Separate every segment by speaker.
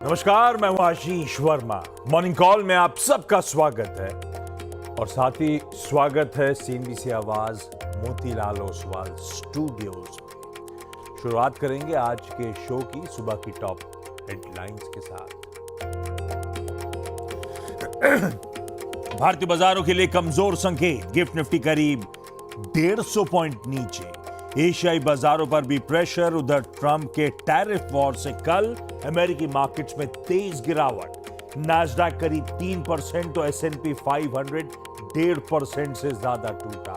Speaker 1: नमस्कार, मैं हूं आशीष वर्मा। मॉर्निंग कॉल में आप सबका स्वागत है और साथ ही स्वागत है सीएनबीसी आवाज मोतीलाल ओसवाल स्टूडियोज में। शुरुआत करेंगे आज के शो की सुबह की टॉप हेडलाइंस के साथ। भारतीय बाजारों के लिए कमजोर संकेत, गिफ्ट निफ्टी करीब 150 पॉइंट नीचे। एशियाई बाजारों पर भी प्रेशर। उधर ट्रंप के टैरिफ वॉर से कल अमेरिकी मार्केट्स में तेज गिरावट। नास्डैक करीब 3% तो S&P 500 1.5% से ज्यादा टूटा।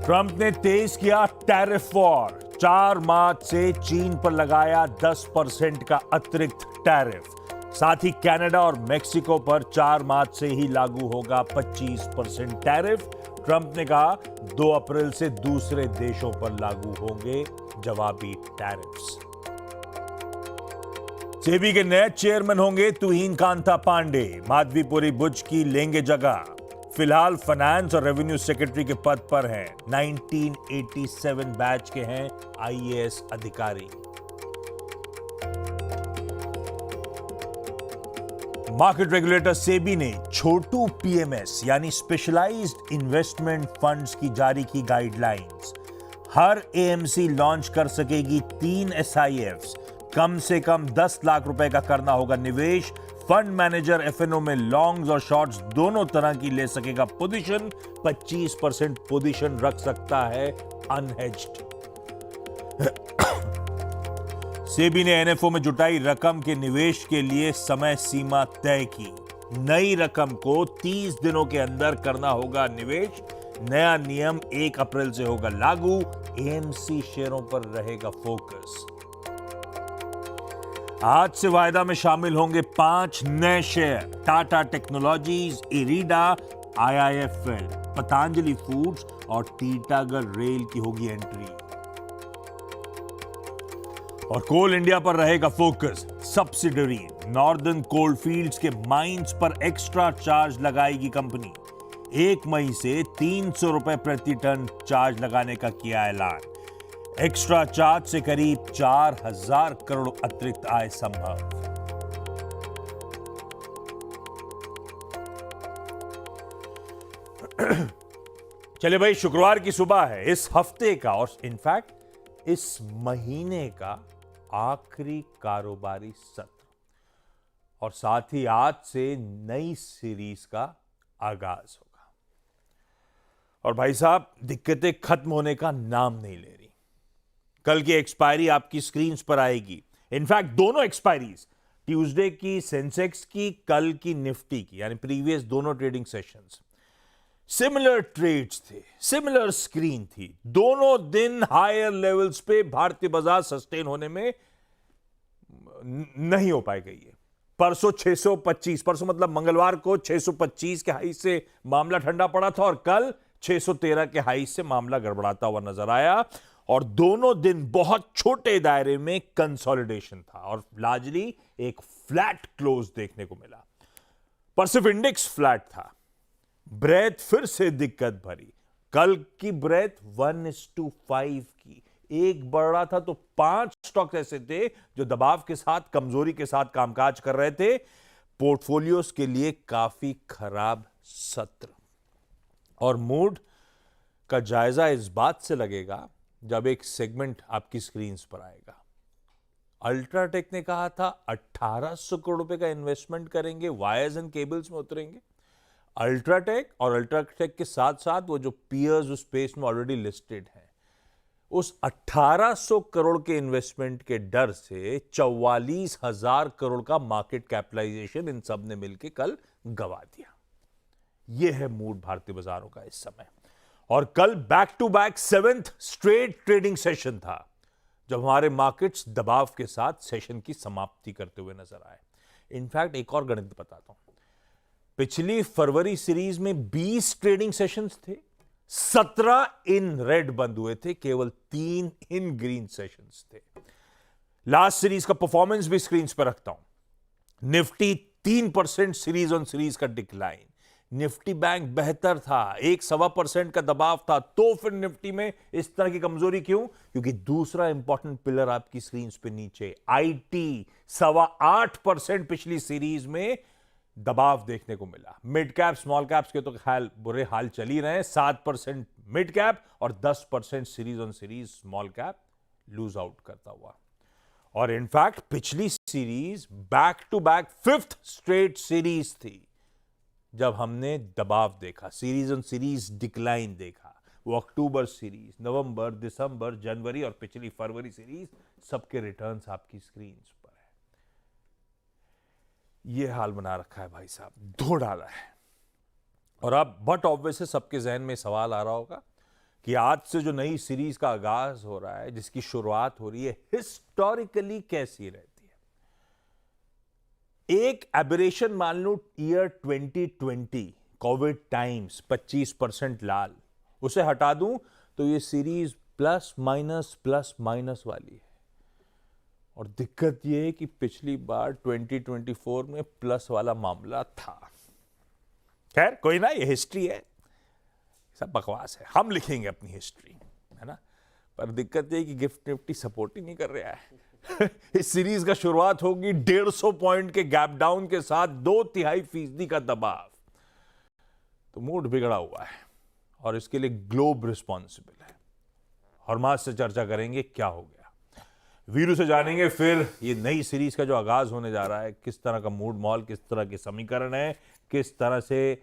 Speaker 1: ट्रंप ने तेज किया टैरिफ वॉर। 4 मार्च से चीन पर लगाया 10% का अतिरिक्त टैरिफ। साथ ही कनाडा और मेक्सिको पर 4 मार्च से ही लागू होगा 25% टैरिफ। ट्रंप ने कहा 2 अप्रैल से दूसरे देशों पर लागू होंगे जवाबी टैरिफ्स। सेबी के नए चेयरमैन होंगे तुहीन कांता पांडे। माधवीपुरी बुच की लेंगे जगह। फिलहाल फाइनेंस और रेवेन्यू सेक्रेटरी के पद पर हैं। 1987 बैच के हैं आईएएस अधिकारी। मार्केट रेगुलेटर सेबी ने छोटू पीएमएस यानी स्पेशलाइज्ड इन्वेस्टमेंट फंड्स की जारी की गाइडलाइंस। हर एएमसी लॉन्च कर सकेगी 3 एसआईएफ्स। कम से कम 10 लाख रुपए का करना होगा निवेश। फंड मैनेजर एफएनओ में लॉन्ग्स और शॉर्ट्स दोनों तरह की ले सकेगा पोजीशन। 25% पोजीशन रख सकता है अनहेज्ड। सेबी ने एनएफओ में जुटाई रकम के निवेश के लिए समय सीमा तय की। नई रकम को 30 दिनों के अंदर करना होगा निवेश। नया नियम 1 अप्रैल से होगा लागू। एएमसी शेयरों पर रहेगा फोकस। आज से वायदा में शामिल होंगे 5 नए share. Tata technologies, IRDA, IIFL, Patanjali foods और टीटागढ़ रेल की होगी एंट्री। और कोल इंडिया पर रहेगा फोकस। सब्सिडरी नॉर्दर्न कोलफील्ड्स के माइंस पर एक्स्ट्रा चार्ज लगाएगी कंपनी। 1 मई से 300 रुपए प्रति टन चार्ज लगाने का किया ऐलान। एक्स्ट्रा चार्ज से करीब 4000 करोड़ अतिरिक्त आय संभव। चलिए भाई, शुक्रवार की सुबह है। इस हफ्ते का और इनफैक्ट इस महीने का आखिरी कारोबारी सत्र और साथ ही आज से नई सीरीज का आगाज होगा। और भाई साहब, दिक्कतें खत्म होने का नाम नहीं ले रही। कल की एक्सपायरी आपकी स्क्रीन पर आएगी। इनफैक्ट दोनों एक्सपायरीज, ट्यूसडे की सेंसेक्स की, कल की निफ्टी की, यानी प्रीवियस दोनों ट्रेडिंग सेशंस, सिमिलर ट्रेड्स थे, सिमिलर स्क्रीन थी। दोनों दिन हायर लेवल्स पे भारतीय बाजार सस्टेन होने में नहीं हो पाई गई है। परसों 625, परसों मतलब मंगलवार को 625 के हाई से मामला ठंडा पड़ा था और कल 613 के हाई से मामला गड़बड़ाता हुआ नजर आया। और दोनों दिन बहुत छोटे दायरे में कंसोलिडेशन था और लार्जली एक फ्लैट क्लोज देखने को मिला। पर सिर्फ इंडेक्स फ्लैट था। ब्रेथ फिर से दिक्कत भरी। कल की ब्रेथ 1:5 की। एक बढ़ रहा था तो 5 स्टॉक्स ऐसे थे जो दबाव के साथ, कमजोरी के साथ कामकाज कर रहे थे। पोर्टफोलियोज के लिए काफी खराब सत्र। और मूड का जायजा इस बात से लगेगा जब एक सेगमेंट आपकी स्क्रीन पर आएगा। अल्ट्राटेक ने कहा था 1800 करोड़ रुपए का इन्वेस्टमेंट करेंगे, वायर्स एंड केबल्स में उतरेंगे। अल्ट्राटेक और अल्ट्राटेक के साथ साथ वो जो पीयर्स उस स्पेस में ऑलरेडी लिस्टेड हैं, उस 1800 करोड़ के इन्वेस्टमेंट के डर से 44,000 करोड़ का मार्केट कैपिटलाइजेशन इन सब ने मिलकर कल गवा दिया। यह है मूड भारतीय बाजारों का इस समय। और कल back to back 7th straight trading session था जब हमारे मार्केट्स दबाव के साथ सेशन की समाप्ति करते हुए नजर आए। इनफैक्ट एक और गणित बताता हूं। पिछली फरवरी सीरीज में 20 ट्रेडिंग सेशंस थे, 17 इन रेड बंद हुए थे, केवल 3 इन ग्रीन सेशंस थे। लास्ट सीरीज का परफॉर्मेंस भी स्क्रीन पर रखता हूं। निफ्टी 3% सीरीज ऑन सीरीज का डिक्लाइन, निफ्टी बैंक बेहतर था, 1.25% का दबाव था, तो फिर निफ्टी में इस तरह की कमजोरी क्यों? क्योंकि दूसरा इंपॉर्टेंट पिलर आपकी स्क्रीन पे नीचे, आईटी 8.25% पिछली सीरीज में दबाव देखने को मिला। मिड कैप स्मॉल कैप्स के तो ख्याल बुरे हाल चल ही रहे हैं, 7% मिड कैप और 10% series on series small cap lose out करता हुआ। और इनफैक्ट पिछली series back to back 5th straight series थी जब हमने दबाव देखा, सीरीज ऑन सीरीज डिक्लाइन देखा। वो अक्टूबर सीरीज, नवंबर, दिसंबर, जनवरी और पिछली फरवरी सीरीज, सबके रिटर्न्स आपकी स्क्रीन पर है। ये हाल बना रखा है भाई साहब, धो डाला है। और अब बट ऑब्वियस सबके जहन में सवाल आ रहा होगा कि आज से जो नई सीरीज का आगाज हो रहा है, जिसकी शुरुआत हो रही है, हिस्टोरिकली कैसी रहती है। एक एबरेशन मान लो ईयर 2020 कोविड टाइम्स 25% लाल, उसे हटा दूं तो ये सीरीज प्लस माइनस वाली है। और दिक्कत ये है कि पिछली बार 2024 में प्लस वाला मामला था। खैर कोई ना, ये हिस्ट्री है, सब बकवास है, हम लिखेंगे अपनी हिस्ट्री, है ना। पर दिक्कत ये कि गिफ्ट निफ्टी सपोर्ट ही नहीं कर रहा है। इस सीरीज का शुरुआत होगी 150 पॉइंट के गैप डाउन के साथ, 2/3% का दबाव, तो मूड बिगड़ा हुआ है और इसके लिए ग्लोब रिस्पॉन्सिबल है। हरमाज से चर्चा करेंगे क्या हो गया, वीरू से जानेंगे फिर ये नई सीरीज का जो आगाज होने जा रहा है, किस तरह का मूड मॉल, किस तरह के समीकरण है, किस तरह से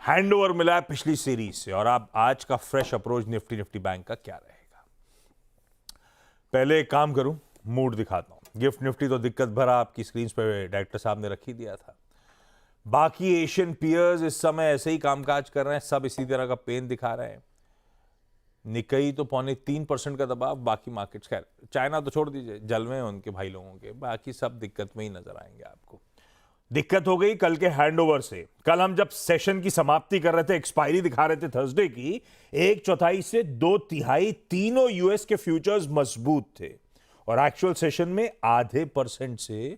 Speaker 1: हैंडओवर मिला है पिछली सीरीज से, और आप आज का फ्रेश अप्रोच निफ्टी बैंक का क्या रहेगा। पहले एक काम करूं, मूड दिखाता हूं। गिफ्ट निफ्टी तो दिक्कत भरा आपकी स्क्रीन पे डायरेक्टर साहब ने रख ही दिया था। बाकी एशियन पीयर्स इस समय ऐसे ही कामकाज कर रहे हैं, सब इसी तरह का पेन दिखा रहे हैं। निकई तो 0.3% का दबाव, बाकी मार्केट्स, खैर चाइना तो छोड़ दीजिए, जलवे हैं उनके भाई लोगों के, बाकी सब दिक्कत में ही नजर आएंगे आपको। दिक्कत हो गई कल के हैंडओवर से। कल हम जब सेशन की समाप्ति कर रहे थे, एक्सपायरी दिखा रहे थे थर्सडे की, 1/4 से 2/3 तीनों यूएस के फ्यूचर्स मजबूत थे और एक्चुअल सेशन में 0.5% से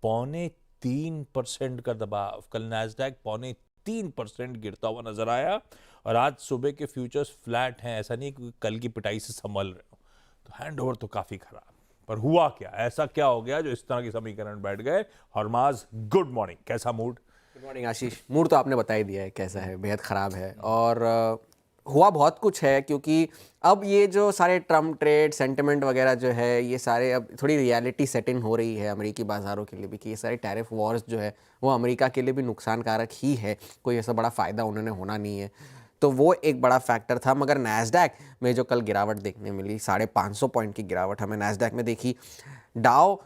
Speaker 1: 0.3% का दबाव। कल नैस्डैक 0.3% गिरता हुआ नजर आया और आज सुबह के फ्यूचर्स फ्लैट हैं। ऐसा नहीं कि कल की पिटाई से संभल रहे हो, तो हैंडओवर तो काफी खराब। पर हुआ क्या, ऐसा क्या हो गया जो इस तरह के समीकरण बैठ गए? हरमाज गुड मॉर्निंग, कैसा मूड?
Speaker 2: गुड मॉर्निंग आशीष। मूड तो आपने बता ही दिया है कैसा है, बेहद ख़राब है। और हुआ बहुत कुछ है, क्योंकि अब ये जो सारे ट्रम्प ट्रेड सेंटिमेंट वगैरह जो है, ये सारे अब थोड़ी रियलिटी सेट इन हो रही है अमेरिकी बाज़ारों के लिए भी, कि ये सारे टैरिफ वॉर्स जो है वो अमेरिका के लिए भी नुकसानकारक ही है, कोई ऐसा बड़ा फ़ायदा उन्होंने होना नहीं है। तो वो एक बड़ा फैक्टर था। मगर नैस्डैक में जो कल गिरावट देखने मिली, 550 पॉइंट की गिरावट हमें नैस्डैक में देखी। डाउ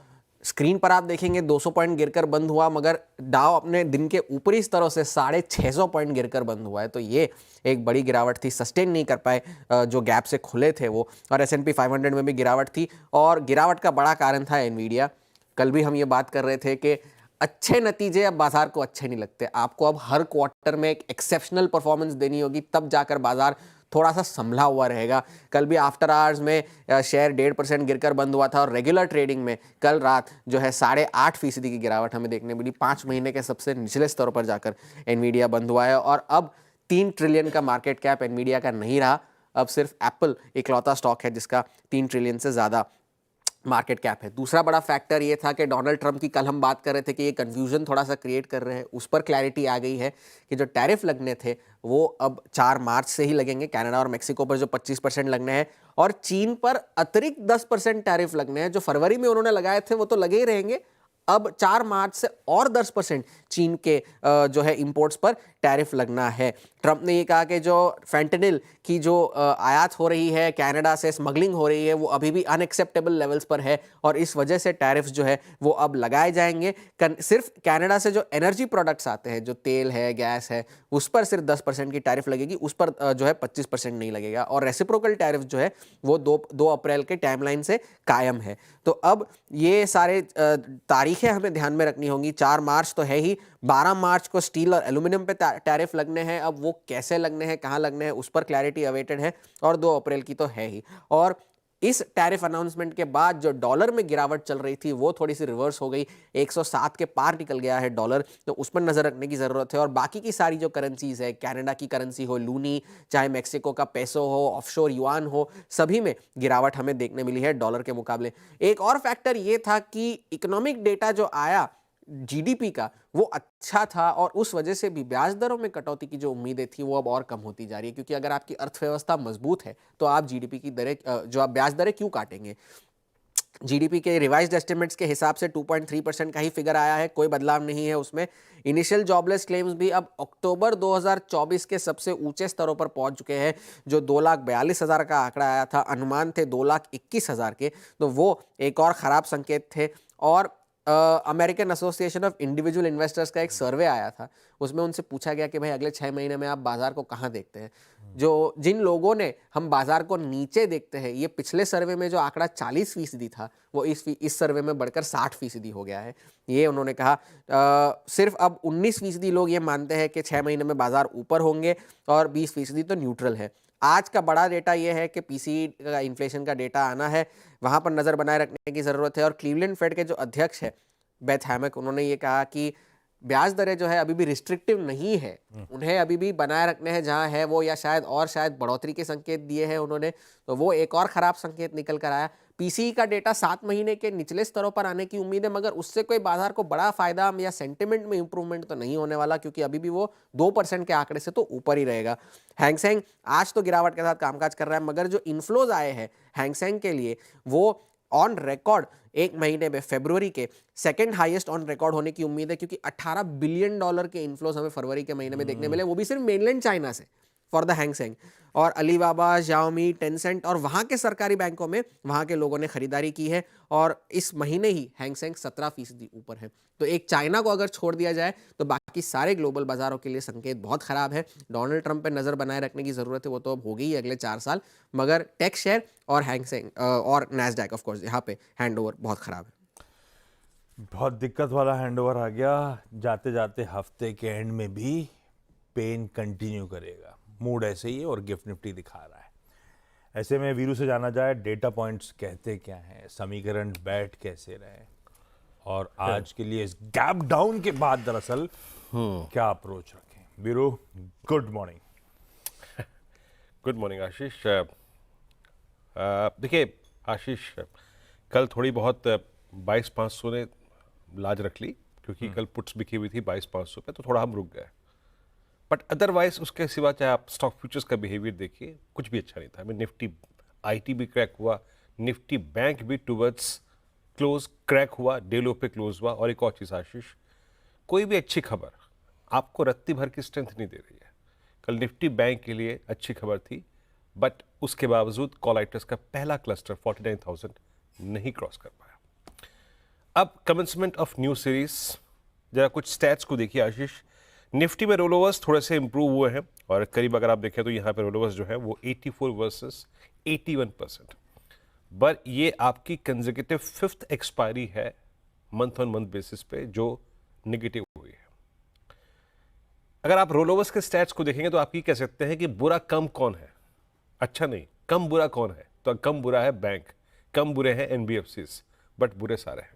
Speaker 2: स्क्रीन पर आप देखेंगे 200 पॉइंट गिरकर बंद हुआ, मगर डाउ अपने दिन के ऊपरी स्तरों से 650 पॉइंट गिरकर बंद हुआ है। तो ये एक बड़ी गिरावट थी, सस्टेन नहीं कर पाए जो गैप से खुले थे वो। और S&P 500 में भी गिरावट थी, और गिरावट का बड़ा कारण था एनवीडिया। कल भी हम ये बात कर रहे थे कि अच्छे नतीजे अब बाजार को अच्छे नहीं लगते, आपको अब हर क्वार्टर में एक एक्सेप्शनल परफॉर्मेंस देनी होगी, तब जाकर बाजार थोड़ा सा संभला हुआ रहेगा। कल भी आफ्टर आवर्स में शेयर 1.5% गिरकर बंद हुआ था, और रेगुलर ट्रेडिंग में कल रात जो है 8.5% की गिरावट हमें देखने मिली। 5 महीने के सबसे निचले स्तरों पर जाकर एनवीडिया बंद हुआ है, और अब 3 ट्रिलियन का मार्केट कैप एनवीडिया का नहीं रहा। अब सिर्फ एप्पल इकलौता स्टॉक है जिसका 3 ट्रिलियन से ज़्यादा मार्केट कैप है। दूसरा बड़ा फैक्टर ये था कि डोनाल्ड ट्रंप की कल हम बात कर रहे थे कि ये कन्फ्यूजन थोड़ा सा क्रिएट कर रहे हैं, उस पर क्लैरिटी आ गई है कि जो टैरिफ लगने थे वो अब 4 मार्च से ही लगेंगे। कनाडा और मेक्सिको पर जो 25% लगने हैं, और चीन पर अतिरिक्त 10% टैरिफ लगने हैं। जो फरवरी में उन्होंने लगाए थे वो तो लगे ही रहेंगे, अब 4 मार्च से और 10% चीन के जो है इंपोर्ट्स पर टैरिफ लगना है। ट्रंप ने ये कहा कि जो फेंटेनिल की जो आयात हो रही है, कनाडा से स्मगलिंग हो रही है, वो अभी भी अनएक्सेप्टेबल लेवल्स पर है, और इस वजह से टैरिफ्स जो है वो अब लगाए जाएंगे। सिर्फ कनाडा से जो एनर्जी प्रोडक्ट्स आते हैं, जो तेल है, गैस है, उस पर सिर्फ 10% की टैरिफ लगेगी, उस पर जो है 25% नहीं लगेगा। और रेसिप्रोकल टैरिफ जो है वो 2 अप्रैल के टाइमलाइन से कायम है। तो अब ये सारे तारीखें हमें ध्यान में रखनी होंगी। 4 मार्च तो है ही, 12 मार्च को स्टील और एल्यूमिनियम पे टैरिफ लगने हैं। अब वो कैसे लगने हैं, कहाँ लगने हैं, उस पर क्लैरिटी अवेटेड है, और 2 अप्रैल की तो है ही। और इस टैरिफ अनाउंसमेंट के बाद जो डॉलर में गिरावट चल रही थी वो थोड़ी सी रिवर्स हो गई, 107 के पार निकल गया है डॉलर, तो उस पर नजर रखने की जरूरत है। और बाकी की सारी जो करेंसीज है, कनाडा की करेंसी हो, लूनी, चाहे मेक्सिको का पेसो हो, ऑफशोर युआन हो, सभी में गिरावट हमें देखने मिली है डॉलर के मुकाबले। एक और फैक्टर ये था कि इकोनॉमिक डेटा जो आया जीडीपी का वो अच्छा था, और उस वजह से भी ब्याज दरों में कटौती की जो उम्मीदें थी वो अब और कम होती जा रही है, क्योंकि अगर आपकी अर्थव्यवस्था मजबूत है तो आप जीडीपी की दरें जो आप ब्याज दरें क्यों काटेंगे। जीडीपी के रिवाइज्ड एस्टिमेट्स के हिसाब से 2.3% का ही फिगर आया है, कोई बदलाव नहीं है उसमें। इनिशियल जॉबलेस क्लेम्स भी अब अक्टूबर 2024 के सबसे ऊंचे स्तरों पर पहुंच चुके हैं। जो 2,42,000 का आंकड़ा आया था, अनुमान थे 2,21,000 के, तो वो एक और खराब संकेत थे। और American association of individual investors का एक सर्वे आया था, उसमें उनसे पूछा गया कि भाई अगले 6 महीने में आप बाजार को कहाँ देखते हैं। जिन लोगों ने हम बाजार को नीचे देखते हैं, ये पिछले सर्वे में जो आंकड़ा 40% था वो इस सर्वे में बढ़कर 60% हो गया है। ये उन्होंने कहा। सिर्फ अब 19% लोग ये मानते हैं कि 6 महीने में बाजार ऊपर होंगे, और 20% तो न्यूट्रल है। आज का बड़ा डेटा यह है कि पीसीई का इन्फ्लेशन का डेटा आना है, वहां पर नजर बनाए रखने की जरूरत है। और क्लीवलैंड फेड के जो अध्यक्ष है बेथ हैमक, उन्होंने ये कहा कि ब्याज दरें जो है अभी भी रिस्ट्रिक्टिव नहीं है, उन्हें अभी भी बनाए रखने हैं जहां है वो, या शायद बढ़ोतरी के संकेत दिए हैं उन्होंने, तो वो एक और खराब संकेत निकल कर आया। पीसीई का डेटा 7 महीने के निचले स्तरों पर आने की उम्मीद है, मगर उससे कोई बाजार को बड़ा फायदा या सेंटिमेंट में इंप्रूवमेंट तो नहीं होने वाला, क्योंकि अभी भी वो 2% के आंकड़े से तो ऊपर ही रहेगा। हैंगसेंग आज तो गिरावट के साथ कामकाज कर रहा है, मगर जो इन्फ्लोज आए हैं हैंगसेंग के लिए वो ऑन रिकॉर्ड एक महीने में फरवरी के सेकंड हाईएस्ट ऑन रिकॉर्ड होने की उम्मीद है, क्योंकि $18 बिलियन के इन्फ्लोज हमें फरवरी के महीने में देखने मिले, वो भी सिर्फ मेनलैंड चाइना से, फॉर द हैंगसेंग। और अलीबाबा, Xiaomi, टेंसेंट और वहां के सरकारी बैंकों में वहां के लोगों ने खरीदारी की है, और इस महीने ही हैंगसेंग 17% ऊपर है। तो एक चाइना को अगर छोड़ दिया जाए तो बाकी सारे ग्लोबल बाजारों के लिए संकेत बहुत खराब है। डोनाल्ड ट्रंप पे नजर बनाए रखने की जरूरत है, वो तो अब हो गई है अगले 4 साल, मगर टेक शेयर और हैंगसेंग और नैस्डैक ऑफ कोर्स यहाँ पे हैंडओवर बहुत खराब है।
Speaker 1: बहुत दिक्कत वाला हैंडओवर आ गया। जाते जाते हफ्ते के एंड में भी पेन कंटिन्यू करेगा। मूड ऐसे ही है और गिफ्ट निफ्टी दिखा रहा है। ऐसे में वीरू से जाना जाए, डेटा पॉइंट्स कहते क्या हैं, समीकरण बैठ कैसे रहे, और आज के लिए इस गैप डाउन के बाद दरअसल क्या अप्रोच रखें। Veeru, good morning.
Speaker 3: Good morning Ashish. देखिए आशीष, कल थोड़ी बहुत 22,500 ने लाज रख ली, क्योंकि कल पुट्स बिकी हुई थी 22,500 पे, तो थोड़ा हम रुक गए। बट अदरवाइज उसके सिवा चाहे आप स्टॉक फ्यूचर्स का बिहेवियर देखिए, कुछ भी अच्छा नहीं था। निफ्टी आईटी भी क्रैक हुआ, निफ्टी बैंक भी टुवर्ड्स क्लोज क्रैक हुआ, डे लो पे क्लोज हुआ। और एक और चीज़ आशीष, कोई भी अच्छी खबर आपको रत्ती भर की स्ट्रेंथ नहीं दे रही है। कल निफ्टी बैंक के लिए अच्छी खबर थी, बट उसके बावजूद कॉलाइटस का पहला क्लस्टर 49,000 नहीं क्रॉस कर पाया। अब कमेंसमेंट ऑफ न्यू सीरीज, जरा कुछ स्टैट्स को देखिए आशीष। निफ्टी में रोलोवर्स थोड़े से इंप्रूव हुए हैं, और करीब अगर आप देखें तो यहाँ पे रोलोवर्स जो है वो 84 वर्सेस 81%। पर ये आपकी कंसेक्यूटिव 5th एक्सपायरी है मंथ ऑन मंथ बेसिस पे जो निगेटिव हुई है। अगर आप रोलोवर्स के स्टैट्स को देखेंगे तो आप ये कह सकते हैं कि बुरा कम कौन है, अच्छा नहीं, कम बुरा कौन है, तो कम बुरा है बैंक, कम बुरे हैं एनबीएफसीज, बट बुरे सारे हैं।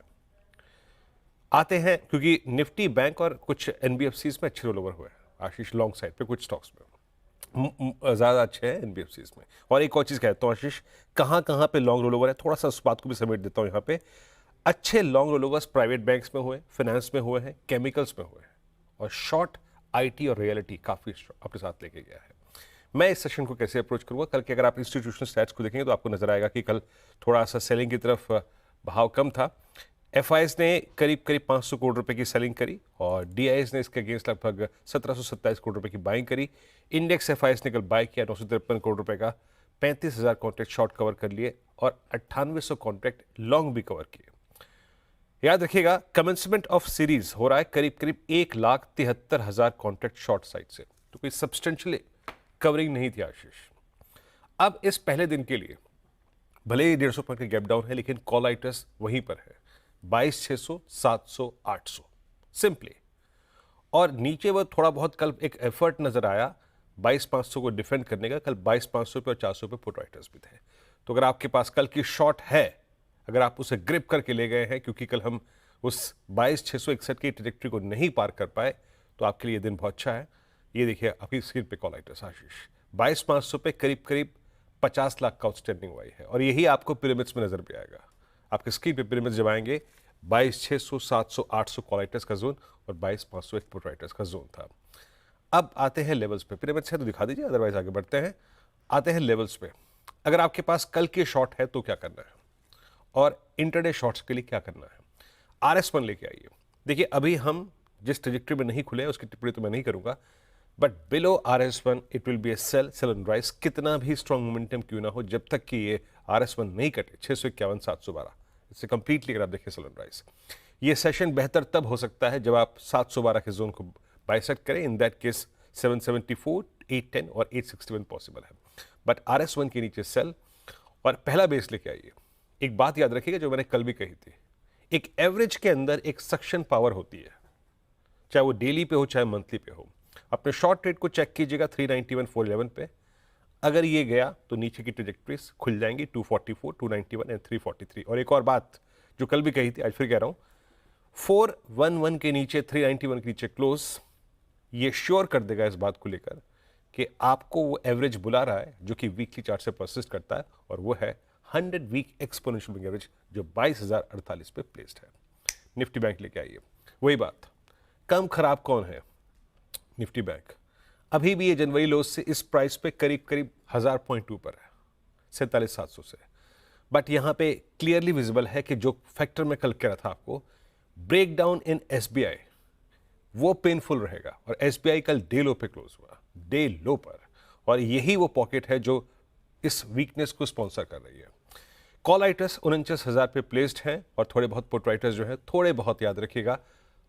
Speaker 3: आते हैं, क्योंकि निफ्टी बैंक और कुछ एनबीएफसीज में अच्छे रोलोवर हुए हैं आशीष, लॉन्ग साइड पे कुछ स्टॉक्स में ज़्यादा अच्छे हैं एनबीएफसीज में। और एक और चीज़ कहता हूँ आशीष, कहाँ पे लॉन्ग रोलोवर है, थोड़ा सा उस बात को भी समेट देता हूँ यहाँ पे। अच्छे लॉन्ग रोलोवर्स प्राइवेट बैंक्स में हुए, फाइनेंस में हुए हैं, केमिकल्स में हुए हैं, और शॉर्ट आईटी और रियलिटी काफ़ी अपने साथ लेके गया है। मैं इस सेशन को कैसे अप्रोच करूँगा, कल के अगर आप इंस्टीट्यूशनल स्टैट्स को देखेंगे तो आपको नजर आएगा कि कल थोड़ा सा सेलिंग की तरफ बहाव कम था। एफआईएस ने करीब 500 करोड़ रुपए की सेलिंग करी, और डीआईएस ने इसके अगेंस्ट लगभग 1727 करोड़ रुपए की बाइंग करी। इंडेक्स एफआईएस ने कल बाय किया 953 करोड़ रुपए का, 35,000 कॉन्ट्रैक्ट शॉर्ट कवर कर लिए, और 9800 कॉन्ट्रैक्ट लॉन्ग भी कवर किए। याद रखिएगा, कमेंसमेंट ऑफ सीरीज हो रहा है करीब 1,73,000 कॉन्ट्रैक्ट शॉर्ट साइड से, तो कोई सब्सटेंशियली कवरिंग नहीं थी आशीष। अब इस पहले दिन के लिए भले ही 150 पॉइंट का गैप डाउन है, लेकिन कॉलाइटस वहीं पर है 22,600, 700, 800 सिंपली। और नीचे वो थोड़ा बहुत कल एक एफर्ट नजर आया 22,500 को डिफेंड करने का। कल 22,500 पे और 400 पे पुट राइटर्स भी थे, तो अगर आपके पास कल की शॉर्ट है, अगर आप उसे ग्रिप करके ले गए हैं, क्योंकि कल हम उस 22,661 की ट्रेजेक्टरी को नहीं पार कर पाए, तो आपके लिए दिन बहुत अच्छा है। ये देखिए आपकी स्क्रीन पे कॉल आइटस आशीष, 22,500 पे करीब करीब 50 लाख का आउटस्टैंडिंग वाई है, और यही आपको पिरामिड्स में नजर भी आएगा। आपके स्क्रीन पे पिरामिड्स जब आएंगे 22,600, 700, 800 कॉल राइटर्स का जोन और 22,500 एक पुट राइटर्स का जोन था। अब आते हैं लेवल्स पे। पिरामिड्स है तो दिखा दीजिए, अदरवाइज आगे बढ़ते हैं। आते हैं लेवल्स पे। अगर आपके पास कल के शॉर्ट है तो क्या करना है, और इंटरडे शॉर्ट्स के लिए क्या करना है। RS1 लेके आइए। देखिए अभी हम जिस ट्रेजेक्टरी में नहीं खुले उसकी टिप्पणी तो मैं नहीं करूंगा, but below RS1 it will be a sell and rise. कितना भी स्ट्रॉन्ग मोमेंटम क्यों ना हो, जब तक कि ये RS1 नहीं कटे 651, 712, इससे कंप्लीटली अगर आप देखिए सेल एंड राइज, ये सेशन बेहतर तब हो सकता है जब आप 712 के जोन को बाइसेक्ट करें। इन दैट केस 774, 810 और 861 पॉसिबल है, बट RS1 के नीचे सेल और पहला बेस लेके आइए। एक बात याद रखिएगा जो मैंने कल भी कही थी, एक एवरेज के अंदर एक सक्शन पावर होती है, चाहे वो डेली पे हो चाहे मंथली पे हो। अपने शॉर्ट ट्रेड को चेक कीजिएगा 391, 411 पे। अगर ये गया तो नीचे की ट्रेजेक्टरीज खुल जाएंगी 244, 291 एंड 343। और एक और बात जो कल भी कही थी, आज फिर कह रहा हूं, 411 के नीचे, 391 के नीचे क्लोज, ये श्योर कर देगा इस बात को लेकर कि आपको वो एवरेज बुला रहा है जो कि वीकली चार्ट से परसिस्ट करता है, और वो है 100 वीक एक्सपोनेंशियल मूविंग एवरेज जो 22,048 पे प्लेस्ड है। निफ्टी बैंक लेके आइए। वही बात, कम खराब कौन है? Nifty bank. अभी भी ये जनवरी लोज से इस प्राइस पे करीब करीब 1000 पॉइंट ऊपर है, 47,700 से। बट यहां पे क्लियरली विजिबल है कि जो फैक्टर मैं कल कह रहा था आपको, ब्रेक डाउन इन SBI, वो पेनफुल रहेगा। और SBI कल डे लो पे क्लोज हुआ, डे लो पर, और यही वो पॉकेट है जो इस वीकनेस को स्पॉन्सर कर रही है। कॉल राइटर्स 49,000 पे प्लेस्ड हैं, और थोड़े बहुत पुट राइटर्स जो है, थोड़े बहुत याद रखिएगा,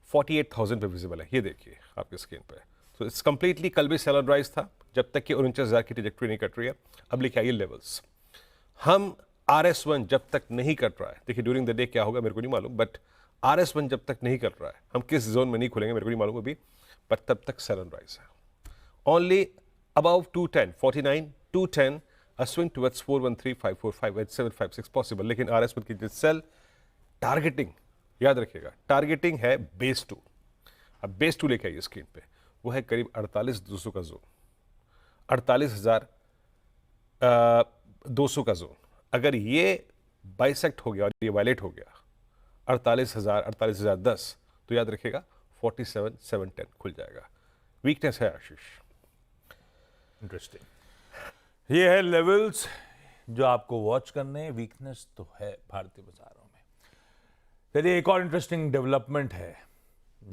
Speaker 3: 48,000 पे विजिबल है। ये देखिए आपके स्क्रीन पे। तो इट्स कंप्लीटली, कल भी सेल एंड राइज था जब तक कि 49,000 की ट्रेजेक्टरी नहीं कट रही है। अब लेके आइए लेवल्स। हम RS1 जब तक नहीं कट रहा है, देखिए ड्यूरिंग द डे क्या होगा मेरे को नहीं मालूम, बट RS1 जब तक नहीं कट रहा है, हम किस जोन में नहीं खुलेंगे मेरे को नहीं मालूम अभी, बट तब तक सेल एंड राइज है। Only about 210, 49, 210, a swing towards 413, 545 and 756 possible. लेकिन RS1 की सेल टारगेटिंग याद रखिएगा, टारगेटिंग है बेस 2। अब बेस 2 लेके आइए स्क्रीन पे, वो है करीब 48,200 का जोन, 48,200 का जोन। अगर ये बाइसेक्ट हो गया और ये वायलेट हो गया 48,000, 48,010, तो याद रखिएगा 47,710 खुल जाएगा। वीकनेस है आशीष।
Speaker 1: इंटरेस्टिंग। ये है लेवल्स जो आपको वॉच करने हैं। वीकनेस तो है भारतीय बाजारों में। चलिए एक और इंटरेस्टिंग डेवलपमेंट है,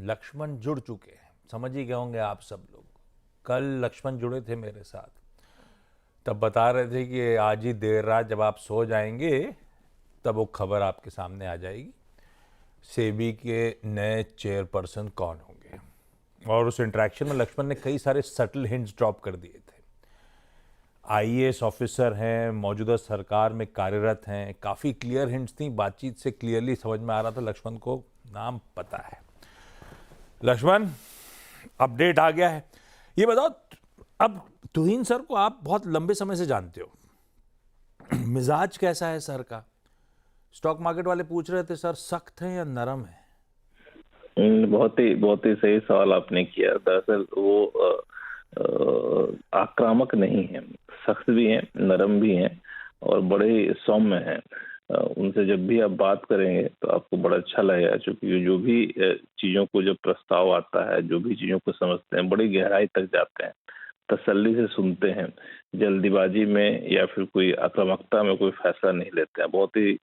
Speaker 1: लक्ष्मण जुड़ चुके हैं। समझ ही गए होंगे आप सब लोग, कल लक्ष्मण जुड़े थे मेरे साथ, तब बता रहे थे कि आज ही देर रात जब आप सो जाएंगे तब वो खबर आपके सामने आ जाएगी, सेबी के नए चेयरपर्सन कौन होंगे। और उस इंटरेक्शन में लक्ष्मण ने कई सारे सटल हिंट्स ड्रॉप कर दिए थे। IAS ऑफिसर हैं, मौजूदा सरकार में कार्यरत हैं, काफ़ी क्लियर हिंट्स थी। बातचीत से क्लियरली समझ में आ रहा था लक्ष्मण को नाम पता है। लक्ष्मण, अपडेट आ गया है। ये बताओ, अब तुहिन सर को आप बहुत लंबे समय से जानते हो, मिजाज कैसा है सर का? स्टॉक मार्केट वाले पूछ रहे थे सर सख्त है या नरम है?
Speaker 4: बहुत ही सही सवाल आपने किया। दरअसल वो आक्रामक नहीं है, सख्त भी हैं, नरम भी हैं और बड़े ही सौम्य हैं। उनसे जब भी आप बात करेंगे तो आपको बड़ा अच्छा लगेगा, क्योंकि जो भी चीजों को जब प्रस्ताव आता है, जो भी चीजों को समझते हैं, बड़ी गहराई तक जाते हैं, तसल्ली से सुनते हैं, जल्दीबाजी में या फिर कोई आक्रामकता में कोई फैसला नहीं लेते हैं। बहुत ही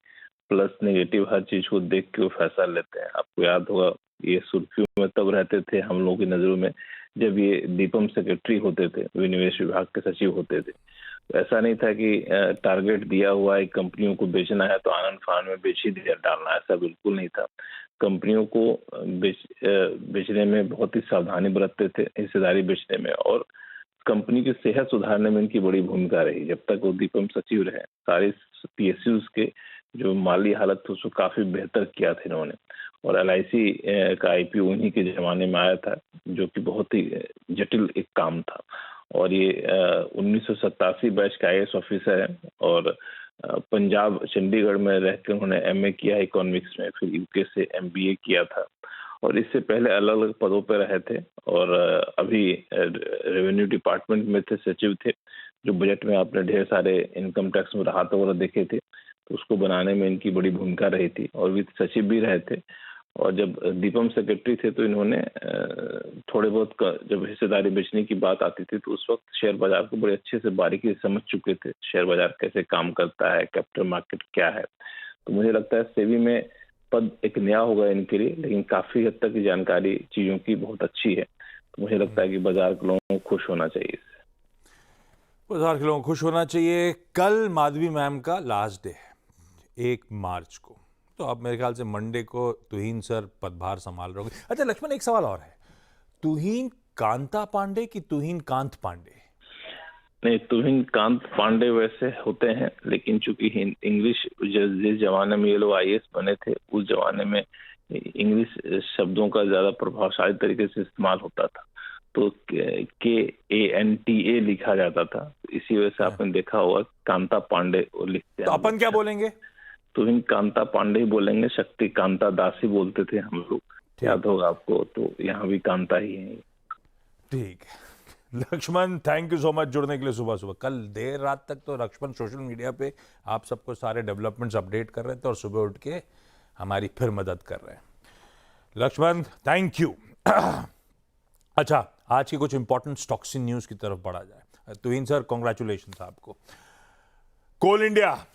Speaker 4: प्लस नेगेटिव हर चीज को देख के वो फैसला लेते हैं। आपको याद होगा ये सुर्खियों में तब रहते थे हम लोगों की नजरों में जब ये दीपम सेक्रेटरी होते थे, विनिवेश विभाग के सचिव होते थे। तो ऐसा नहीं था कि टारगेट दिया हुआ है कंपनियों को बेचना है तो आनंद फान में बेच ही दिया डालना, ऐसा बिल्कुल नहीं था। कंपनियों को बेचने में बहुत ही सावधानी बरतते थे, हिस्सेदारी बेचने में, और कंपनी की सेहत सुधारने में इनकी बड़ी भूमिका रही। जब तक वो दीपम सचिव रहे, सारे PSUs के जो माली हालत थी उसको काफी बेहतर किया था इन्होंने। और LIC का IPO उन्हीं के जमाने में आया था, जो कि बहुत ही जटिल एक काम था। और ये 1987 बैच का IAS ऑफिसर है और पंजाब चंडीगढ़ में रहकर उन्होंने एमए किया इकोनॉमिक्स में, फिर यूके से एमबीए किया था और इससे पहले अलग अलग पदों पर रहे थे और अभी रेवेन्यू डिपार्टमेंट में थे, सचिव थे, जो बजट में आपने ढेर सारे इनकम टैक्स में राहत वगैरह देखे थे, तो उसको बनाने में इनकी बड़ी भूमिका रही थी और वित्त सचिव भी रहे थे। और जब दीपम सेक्रेटरी थे तो इन्होंने थोड़े बहुत जब हिस्सेदारी बेचने की बात आती थी तो उस वक्त शेयर बाजार को बड़े अच्छे से बारीकी से समझ चुके थे, शेयर बाजार कैसे काम करता है, कैपिटल मार्केट क्या है। तो मुझे लगता है सेबी में पद एक नया होगा इनके लिए, लेकिन काफी हद तक जानकारी चीजों की बहुत अच्छी है। तो मुझे लगता है कि बाजार के लोगों को खुश होना चाहिए इससे।
Speaker 1: बाजार के लोगों को खुश होना चाहिए। कल माधवी मैम का लास्ट डे है 1 मार्च को, तो अब मेरे ख्याल से मंडे को तुहीन सर पदभार संभाल रहे होंगे। अच्छा लक्ष्मण, एक सवाल और है, तुहीन कांता पांडे कि तुहीन कांत पांडे?
Speaker 4: नहीं, तुहिन कांत पांडे वैसे होते हैं, लेकिन चूंकि इंग्लिश जिस जमाने में ये लोग आईएएस बने थे उस जमाने में इंग्लिश शब्दों का ज्यादा प्रभावशाली तरीके से इस्तेमाल होता था, तो KANTA लिखा जाता था, इसी वजह से आपने देखा होगा कांता पांडे लिखते हैं।
Speaker 1: तो अपन क्या बोलेंगे?
Speaker 4: तुहिन कांता पांडे ही बोलेंगे, शक्ति कांता दास ही बोलते थे हम लोग, याद होगा आपको, तो यहाँ भी कांता ही है।
Speaker 1: ठीक है Laxman, thank you so much जुड़ने के लिए सुबह सुबह। कल देर रात तक तो लक्ष्मण सोशल मीडिया पे आप सबको सारे डेवलपमेंट्स अपडेट कर रहे थे और सुबह उठ के हमारी फिर मदद कर रहे हैं। Laxman thank you. अच्छा, आज की कुछ इंपॉर्टेंट स्टॉक्स इन न्यूज की तरफ बढ़ा जाए। तुहीन सर कॉन्ग्रेचुलेशन आपको। कोल इंडिया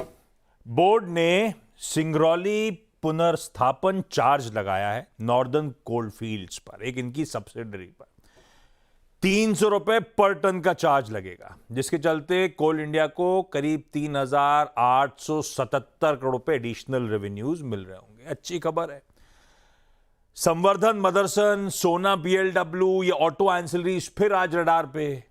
Speaker 1: बोर्ड ने सिंगरौली पुनर्स्थापन चार्ज लगाया है नॉर्दर्न कोल फील्ड्स पर, एक इनकी सब्सिडरी पर 300 रुपए पर टन का चार्ज लगेगा, जिसके चलते कोल इंडिया को करीब 3,877 करोड़ रुपए एडिशनल रेवेन्यूज मिल रहे होंगे। अच्छी खबर है। संवर्धन मदरसन, सोना BLW, ये ऑटो एंसिलरीज फिर आज रडार पे।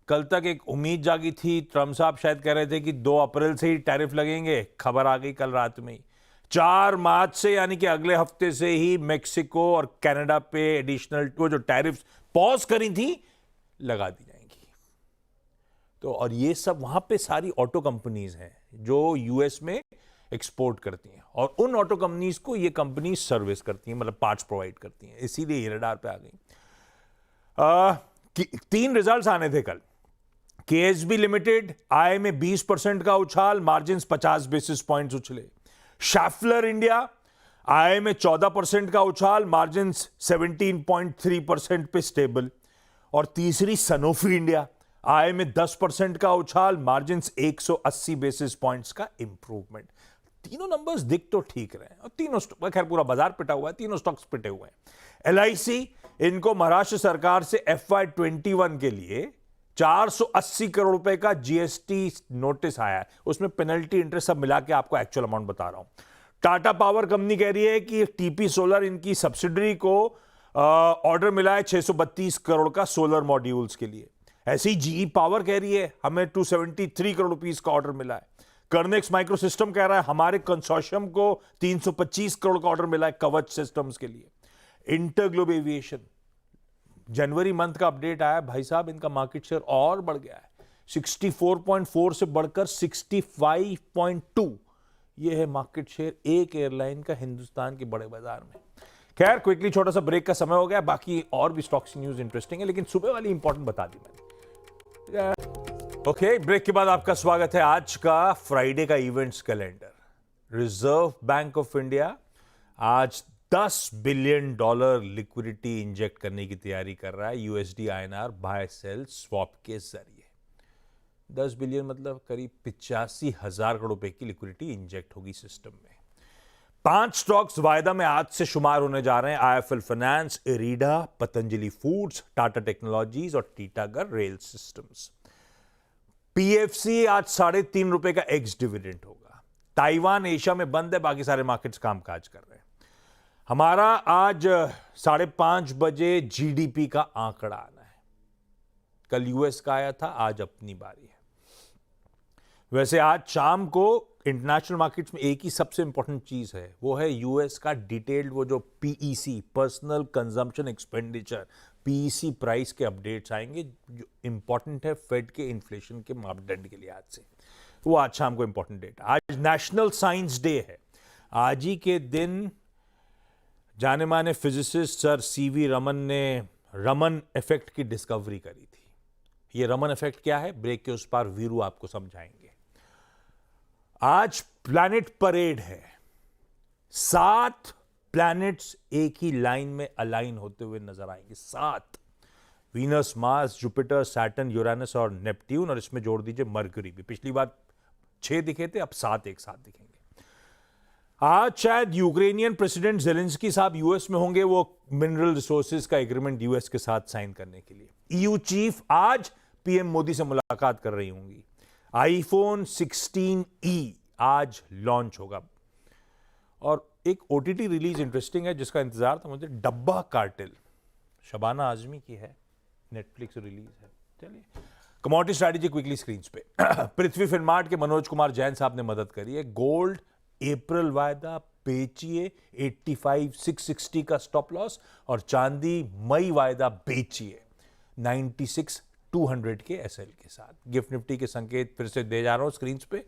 Speaker 1: कल तक एक उम्मीद जागी थी, ट्रम्प साहब शायद कह रहे थे कि 2 अप्रैल से ही टैरिफ लगेंगे, खबर आ गई कल रात में ही 4 मार्च से, यानी कि अगले हफ्ते से ही मेक्सिको और कनाडा पे एडिशनल वो जो टैरिफ पॉज करी थी लगा दी जाएंगी। तो और ये सब वहां पे सारी ऑटो कंपनीज हैं जो यूएस में एक्सपोर्ट करती हैं और उन ऑटो कंपनीज को ये कंपनी सर्विस करती हैं, मतलब पार्ट्स प्रोवाइड करती हैं, इसीलिए ये रडार पे आ गई। 3 रिजल्ट्स आने थे कल। KSB लिमिटेड आय में 20% का उछाल, मार्जिन 50 बेसिस पॉइंट्स उछले। शैफलर इंडिया आय में 14% का उछाल, मार्जिन 17.3% पे स्टेबल। और तीसरी सनोफी इंडिया आय में 10% का उछाल, मार्जिन 180 बेसिस पॉइंट्स का इंप्रूवमेंट। तीनों नंबर्स दिख तो ठीक रहे हैं और तीनों, खैर पूरा बाजार पिटा हुआ है, तीनों स्टॉक्स पिटे हुए हैं। LIC, इनको महाराष्ट्र सरकार से FY21 के लिए 480 करोड़ रुपए का GST नोटिस आया है, उसमें पेनल्टी इंटरेस्ट सब मिला के आपको एक्चुअल अमाउंट बता रहा हूं। टाटा पावर कंपनी कह रही है कि TP सोलर, इनकी सब्सिडरी को ऑर्डर मिला है 632 करोड़ का सोलर मॉड्यूल्स के लिए। ऐसे ही GE पावर कह रही है हमें 273 करोड़ रुपीस का ऑर्डर मिला है। कर्नेक्स माइक्रो सिस्टम कह रहा है हमारे कंसोर्शियम को 325 करोड़ का ऑर्डर मिला है कवच सिस्टम्स के लिए। इंटरग्लोब एविएशन, जनवरी मंथ का अपडेट आया भाई साहब, इनका मार्केट शेयर और बढ़ गया है, 64.4 से बढ़कर 65.2। ये है मार्केट शेयर एक एयरलाइन का हिंदुस्तान के बड़े बाजार में। खैर क्विकली छोटा सा ब्रेक का समय हो गया, बाकी और भी स्टॉक्स न्यूज इंटरेस्टिंग है, लेकिन सुबह वाली इंपॉर्टेंट बता दी मैंने। ओके, ब्रेक के बाद आपका स्वागत है। आज का फ्राइडे का events calendar. Reserve bank of India आज $10 बिलियन लिक्विडिटी इंजेक्ट करने की तैयारी कर रहा है USD INR buy sell swap के जरिए। 10 बिलियन मतलब करीब 85,000 करोड़ रुपए की लिक्विडिटी इंजेक्ट होगी सिस्टम में। 5 स्टॉक्स वायदा में आज से शुमार होने जा रहे हैं, IIFL finance, IREDA, Patanjali foods, Tata technologies और टीटागढ़ रेल सिस्टम्स। PFC आज 3.5 रुपए का एक्स डिविडेंड होगा। ताइवान एशिया में बंद है, बाकी सारे मार्केट्स कामकाज कर रहे हैं। हमारा आज 5:30 बजे GDP का आंकड़ा आना है। कल US का आया था, आज अपनी बारी है। वैसे आज शाम को इंटरनेशनल मार्केट्स में एक ही सबसे इंपॉर्टेंट चीज है, वो है US का डिटेल्ड वो जो PEC, personal consumption expenditure, PEC price के अपडेट्स आएंगे, जो इंपॉर्टेंट है फेड के इन्फ्लेशन के मापदंड के लिए आज से। वो आज शाम को इंपॉर्टेंट डेट। आज नेशनल साइंस डे है। आज ही के दिन जाने माने फिजिसिस्ट सर सीवी रमन ने रमन इफेक्ट की डिस्कवरी करी थी। ये रमन इफेक्ट क्या है, ब्रेक के उस पार वीरू आपको समझाएंगे। आज प्लैनेट परेड है। 7 प्लैनेट्स एक ही लाइन में अलाइन होते हुए नजर आएंगे। 7, Venus, Mars, Jupiter, Saturn, Uranus और नेपट्यून, और इसमें जोड़ दीजिए मरकरी भी। पिछली बार 6 दिखे थे, अब 7 एक साथ दिखेंगे। आज शायद यूक्रेनियन प्रेसिडेंट जेलेंस्की साहब यूएस में होंगे, वो मिनरल रिसोर्सेज का एग्रीमेंट यूएस के साथ साइन करने के लिए। ईयू चीफ आज पीएम मोदी से मुलाकात कर रही होंगी। आईफोन 16E आज लॉन्च होगा। और एक ओटीटी रिलीज इंटरेस्टिंग है जिसका इंतजार था मुझे, डब्बा कार्टेल, शबाना आजमी की है, नेटफ्लिक्स रिलीज है। चलिए कमोडिटी स्ट्रैटेजी क्विकली स्क्रीन पे। पृथ्वी फिनमार्ट के मनोज कुमार जैन साहब ने मदद करी है। गोल्ड अप्रैल वायदा बेचिए 85,660 का स्टॉप लॉस, और चांदी मई वायदा बेचिए 96,200 के एसएल के साथ। गिफ्ट निफ्टी के संकेत फिर से दे जा रहा हूं स्क्रीन पे।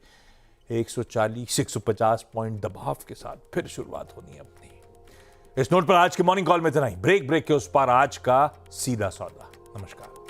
Speaker 1: 140-150 पॉइंट दबाव के साथ फिर शुरुआत होनी है अपनी। इस नोट पर आज के मॉर्निंग कॉल में इतना ही। ब्रेक के उस पार आज का सीधा सौदा। नमस्कार।